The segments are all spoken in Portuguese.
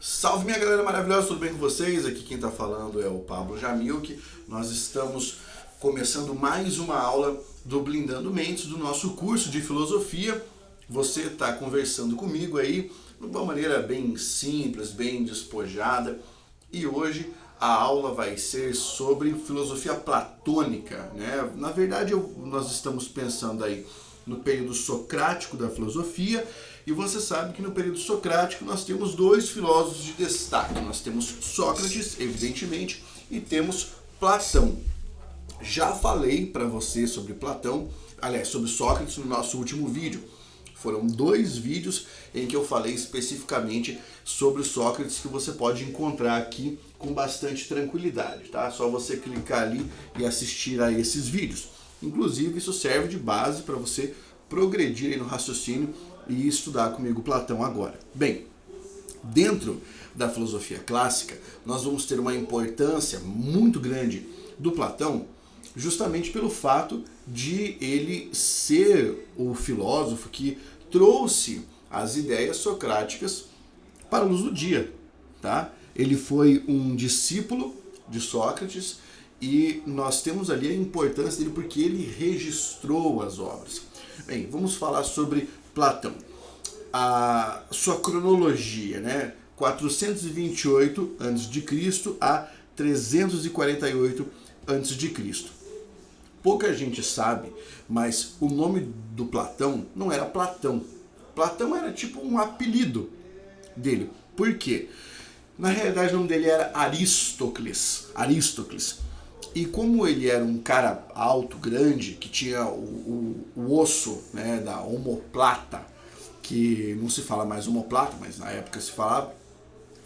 Salve minha galera maravilhosa, tudo bem com vocês? Aqui quem está falando é o Pablo Jamilk. Nós estamos começando mais uma aula do Blindando Mentes, do nosso curso de filosofia. Você está conversando comigo aí de uma maneira bem simples, bem despojada. E hoje a aula vai ser sobre filosofia platônica, né? Na verdade, nós estamos pensando aí no período socrático da filosofia, e você sabe que no período socrático nós temos dois filósofos de destaque. Nós temos Sócrates, evidentemente, e temos Platão. Já falei para você sobre Platão, aliás, sobre Sócrates no nosso último vídeo. Foram 2 vídeos em que eu falei especificamente sobre o Sócrates, que você pode encontrar aqui com bastante tranquilidade, tá? Só você clicar ali e assistir a esses vídeos. Inclusive, isso serve de base para você progredir aí no raciocínio e estudar comigo Platão agora. Bem, dentro da filosofia clássica, nós vamos ter uma importância muito grande do Platão, justamente pelo fato de ele ser o filósofo que trouxe as ideias socráticas para a luz do dia, tá? Ele foi um discípulo de Sócrates e nós temos ali a importância dele porque ele registrou as obras. Bem, vamos falar sobre Platão. A sua cronologia, né? 428 a.C. a 348 a.C. Pouca gente sabe, mas o nome do Platão não era Platão. Platão era tipo um apelido dele. Por quê? Na realidade, o nome dele era Aristócles. E como ele era um cara alto, grande, que tinha o osso, né, da omoplata, que não se fala mais omoplata, mas na época se falava,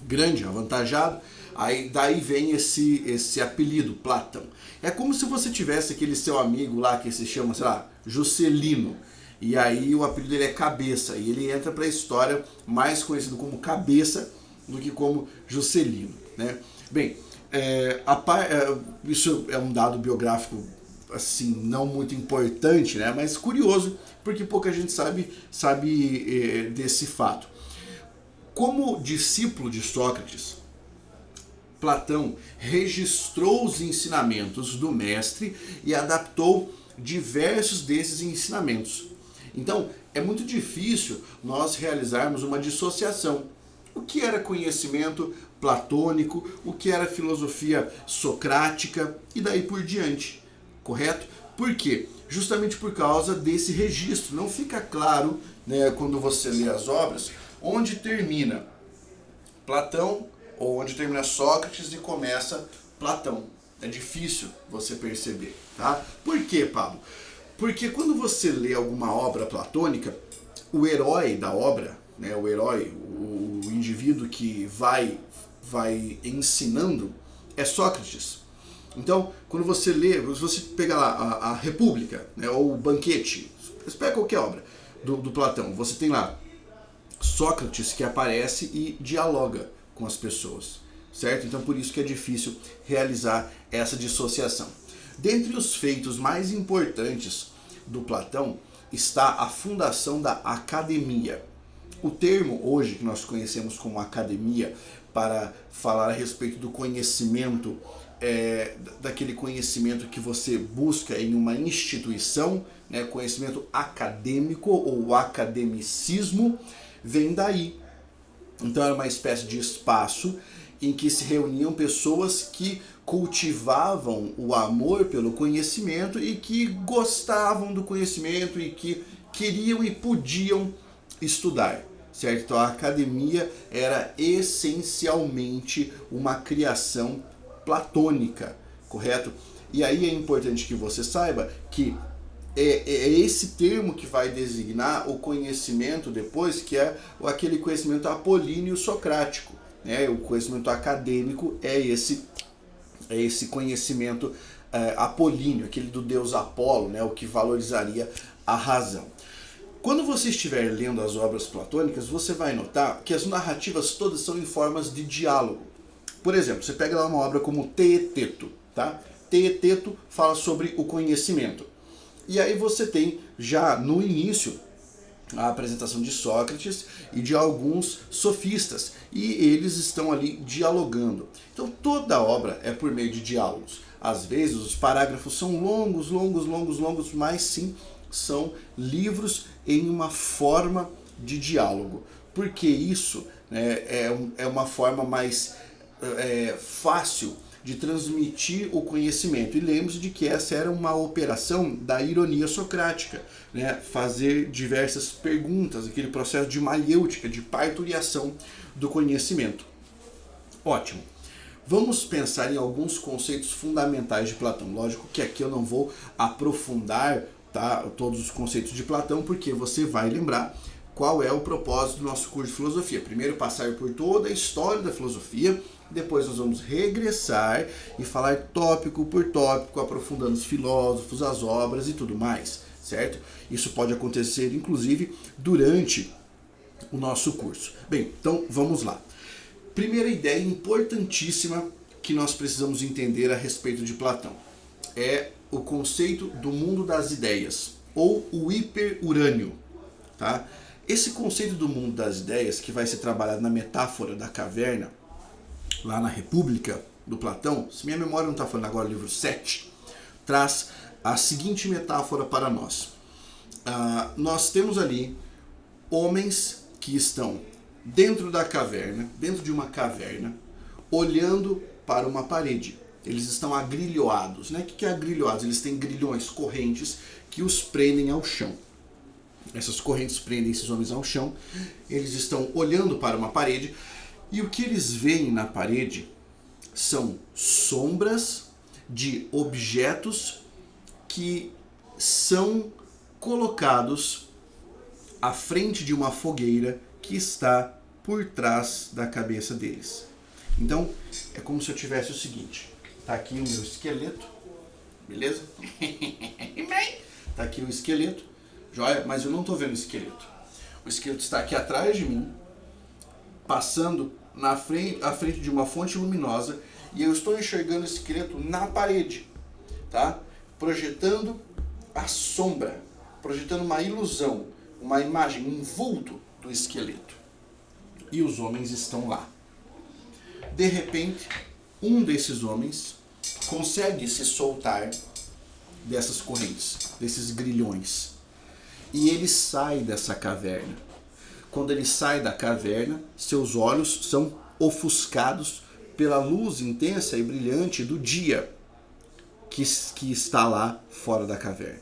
grande, avantajado, aí daí vem esse apelido, Platão. É como se você tivesse aquele seu amigo lá que se chama, sei lá, Juscelino, e aí o apelido dele é Cabeça, e ele entra para a história mais conhecido como Cabeça do que como Juscelino, né? Bem, isso é um dado biográfico assim não muito importante, né? Mas curioso, porque pouca gente sabe desse fato. Como discípulo de Sócrates, Platão registrou os ensinamentos do mestre e adaptou diversos desses ensinamentos. Então, é muito difícil nós realizarmos uma dissociação. O que era conhecimento platônico, o que era filosofia socrática e daí por diante, correto? Por quê? Justamente por causa desse registro. Não fica claro, né, quando você lê as obras, onde termina Platão ou onde termina Sócrates e começa Platão. É difícil você perceber, tá? Por quê, Pablo? Porque quando você lê alguma obra platônica, o herói da obra, né, o herói, o indivíduo que vai ensinando, é Sócrates. Então, quando você lê, se você pegar lá a República, né, ou o Banquete, você pega qualquer obra do Platão, você tem lá Sócrates que aparece e dialoga com as pessoas, certo? Então, por isso que é difícil realizar essa dissociação. Dentre os feitos mais importantes do Platão está a fundação da academia. O termo hoje que nós conhecemos como academia para falar a respeito do conhecimento, daquele conhecimento que você busca em uma instituição, né, conhecimento acadêmico ou academicismo, vem daí. Então era uma espécie de espaço em que se reuniam pessoas que cultivavam o amor pelo conhecimento e que gostavam do conhecimento e que queriam e podiam estudar, certo? Então a academia era essencialmente uma criação platônica, correto? E aí é importante que você saiba que é esse termo que vai designar o conhecimento depois, que é aquele conhecimento apolíneo socrático, né? O conhecimento acadêmico é esse conhecimento apolíneo, aquele do deus Apolo, né? O que valorizaria a razão. Quando você estiver lendo as obras platônicas, você vai notar que as narrativas todas são em formas de diálogo. Por exemplo, você pega lá uma obra como Teeteto, tá? Teeteto fala sobre o conhecimento. E aí você tem já no início a apresentação de Sócrates e de alguns sofistas, e eles estão ali dialogando. Então toda a obra é por meio de diálogos. Às vezes os parágrafos são longos, mas sim são livros em uma forma de diálogo, porque isso, né, é uma forma mais fácil de transmitir o conhecimento. E lembre-se de que essa era uma operação da ironia socrática, né? Fazer diversas perguntas, aquele processo de maiêutica, de parturiação do conhecimento. Ótimo. Vamos pensar em alguns conceitos fundamentais de Platão. Lógico que aqui eu não vou aprofundar, tá, todos os conceitos de Platão, porque você vai lembrar qual é o propósito do nosso curso de filosofia. Primeiro passar por toda a história da filosofia, depois nós vamos regressar e falar tópico por tópico, aprofundando os filósofos, as obras e tudo mais, certo? Isso pode acontecer, inclusive, durante o nosso curso. Bem, então vamos lá. Primeira ideia importantíssima que nós precisamos entender a respeito de Platão é o conceito do mundo das ideias, ou o hiperurânio, tá? Esse conceito do mundo das ideias, que vai ser trabalhado na metáfora da caverna, lá na República do Platão, se minha memória não está falando agora, o livro 7, traz a seguinte metáfora para nós. Nós temos ali homens que estão dentro da caverna, dentro de uma caverna, olhando para uma parede. Eles estão agrilhoados, né? O que é agrilhoados? Eles têm grilhões, correntes, que os prendem ao chão. Essas correntes prendem esses homens ao chão, eles estão olhando para uma parede, e o que eles veem na parede são sombras de objetos que são colocados à frente de uma fogueira que está por trás da cabeça deles. Então, é como se eu tivesse o seguinte, tá aqui o meu esqueleto, beleza? Tá aqui o esqueleto, joia, mas eu não estou vendo o esqueleto. O esqueleto está aqui atrás de mim, passando à frente de uma fonte luminosa, e eu estou enxergando o esqueleto na parede, tá? Projetando a sombra, projetando uma ilusão, uma imagem, um vulto do esqueleto. E os homens estão lá. De repente, um desses homens consegue se soltar dessas correntes, desses grilhões, e ele sai dessa caverna. Quando ele sai da caverna, seus olhos são ofuscados pela luz intensa e brilhante do dia que está lá fora da caverna.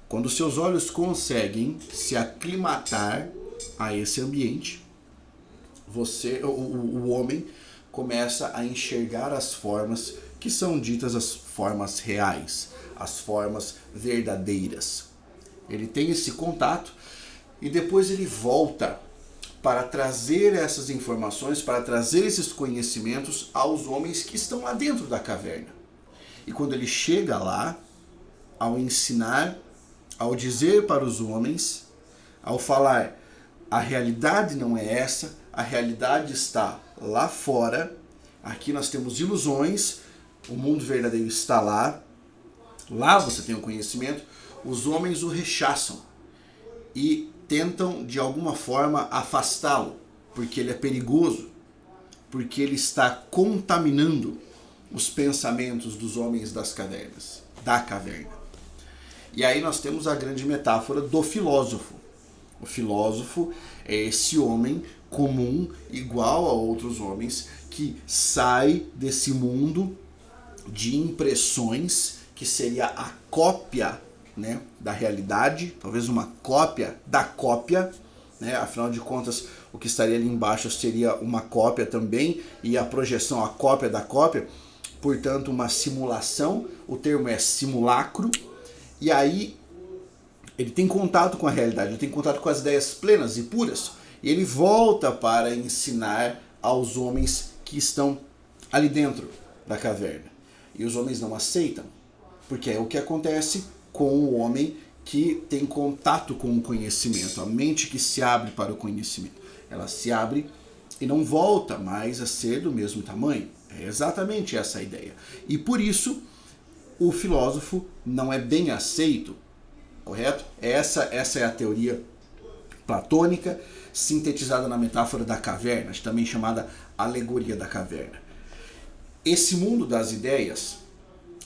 Quando seus olhos conseguem se aclimatar a esse ambiente, o homem começa a enxergar as formas que são ditas as formas reais, as formas verdadeiras. Ele tem esse contato e depois ele volta para trazer essas informações, para trazer esses conhecimentos aos homens que estão lá dentro da caverna. E quando ele chega lá, ao ensinar, ao dizer para os homens, ao falar, a realidade não é essa, a realidade está lá fora, aqui nós temos ilusões, o mundo verdadeiro está lá, lá você tem o conhecimento, os homens o rechaçam e tentam de alguma forma afastá-lo, porque ele é perigoso, porque ele está contaminando os pensamentos dos homens das cavernas, da caverna. E aí nós temos a grande metáfora do filósofo. O filósofo é esse homem comum, igual a outros homens, que sai desse mundo de impressões, que seria a cópia, né, da realidade, talvez uma cópia da cópia, né? Afinal de contas, o que estaria ali embaixo seria uma cópia também, e a projeção, a cópia da cópia, portanto uma simulação, o termo é simulacro, e aí ele tem contato com a realidade, ele tem contato com as ideias plenas e puras, e ele volta para ensinar aos homens que estão ali dentro da caverna. E os homens não aceitam, porque é o que acontece com o homem que tem contato com o conhecimento, a mente que se abre para o conhecimento. Ela se abre e não volta mais a ser do mesmo tamanho. É exatamente essa a ideia. E por isso, o filósofo não é bem aceito, correto? Essa é a teoria platônica, sintetizada na metáfora da caverna, também chamada alegoria da caverna. Esse mundo das ideias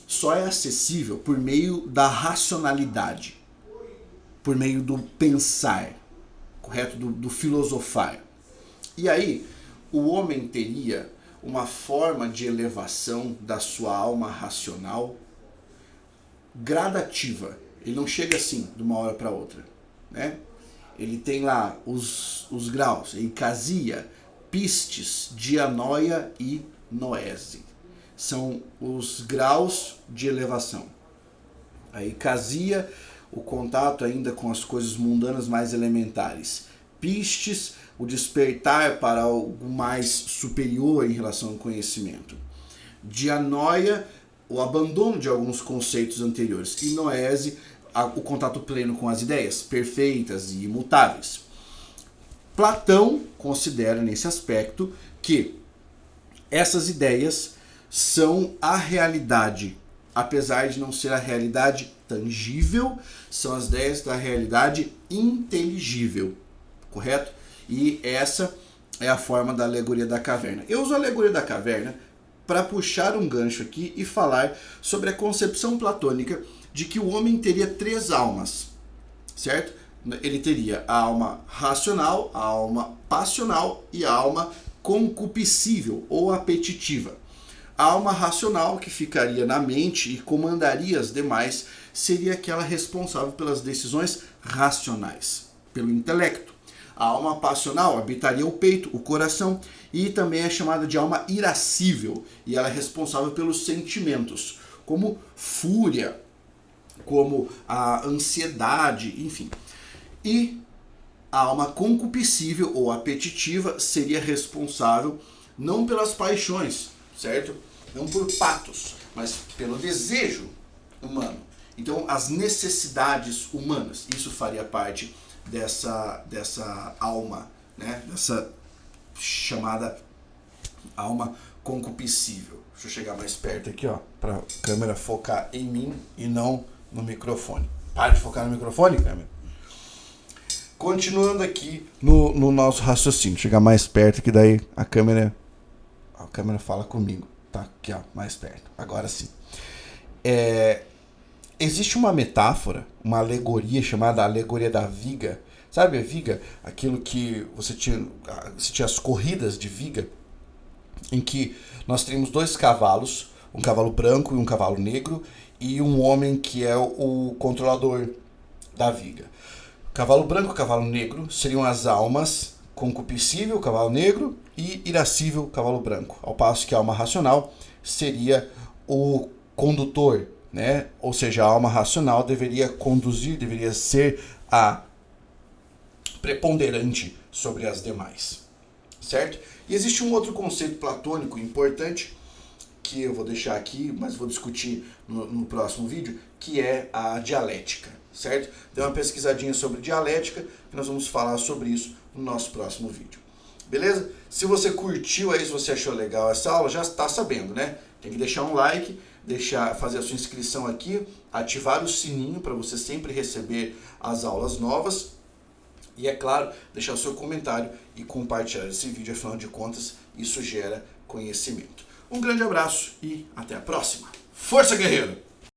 só é acessível por meio da racionalidade, por meio do pensar, correto? Do filosofar. E aí, o homem teria uma forma de elevação da sua alma racional gradativa. Ele não chega assim, de uma hora para outra, né? Ele tem lá os graus, eikasia, pistes, dianoia e noese. São os graus de elevação. A eikasia, o contato ainda com as coisas mundanas mais elementares. Pistes, o despertar para algo mais superior em relação ao conhecimento. Dianoia, o abandono de alguns conceitos anteriores. E noese, o contato pleno com as ideias, perfeitas e imutáveis. Platão considera nesse aspecto que essas ideias são a realidade, apesar de não ser a realidade tangível, são as ideias da realidade inteligível, correto? E essa é a forma da alegoria da caverna. Eu uso a alegoria da caverna para puxar um gancho aqui e falar sobre a concepção platônica de que o homem teria 3 almas, certo? Ele teria a alma racional, a alma passional e a alma concupiscível ou apetitiva. A alma racional, que ficaria na mente e comandaria as demais, seria aquela responsável pelas decisões racionais, pelo intelecto. A alma passional habitaria o peito, o coração, e também é chamada de alma irascível, e ela é responsável pelos sentimentos, como fúria, como a ansiedade, enfim. E a alma concupiscível ou apetitiva seria responsável não pelas paixões, certo? Não por patos, mas pelo desejo humano. Então, as necessidades humanas, isso faria parte dessa alma, né? Dessa chamada alma concupiscível. Deixa eu chegar mais perto aqui, ó, para a câmera focar em mim e não no microfone. Para de focar no microfone, câmera. Continuando aqui no nosso raciocínio, chegar mais perto que daí a câmera fala comigo. Tá aqui, ó, mais perto. Agora sim. Existe uma metáfora, uma alegoria chamada alegoria da viga. Sabe a viga? Aquilo que você tinha as corridas de viga, em que nós temos 2 cavalos, um cavalo branco e um cavalo negro, e um homem que é o controlador da viga. Cavalo branco e cavalo negro seriam as almas concupiscível, cavalo negro, e irascível, cavalo branco. Ao passo que a alma racional seria o condutor, né? Ou seja, a alma racional deveria conduzir, deveria ser a preponderante sobre as demais, certo? E existe um outro conceito platônico importante, que eu vou deixar aqui, mas vou discutir no próximo vídeo, que é a dialética, certo? Dê uma pesquisadinha sobre dialética, que nós vamos falar sobre isso no nosso próximo vídeo. Beleza? Se você curtiu aí, se você achou legal essa aula, já está sabendo, né? Tem que deixar um like, fazer a sua inscrição aqui, ativar o sininho para você sempre receber as aulas novas. E é claro, deixar o seu comentário e compartilhar esse vídeo, afinal de contas, isso gera conhecimento. Um grande abraço e até a próxima. Força, guerreiro!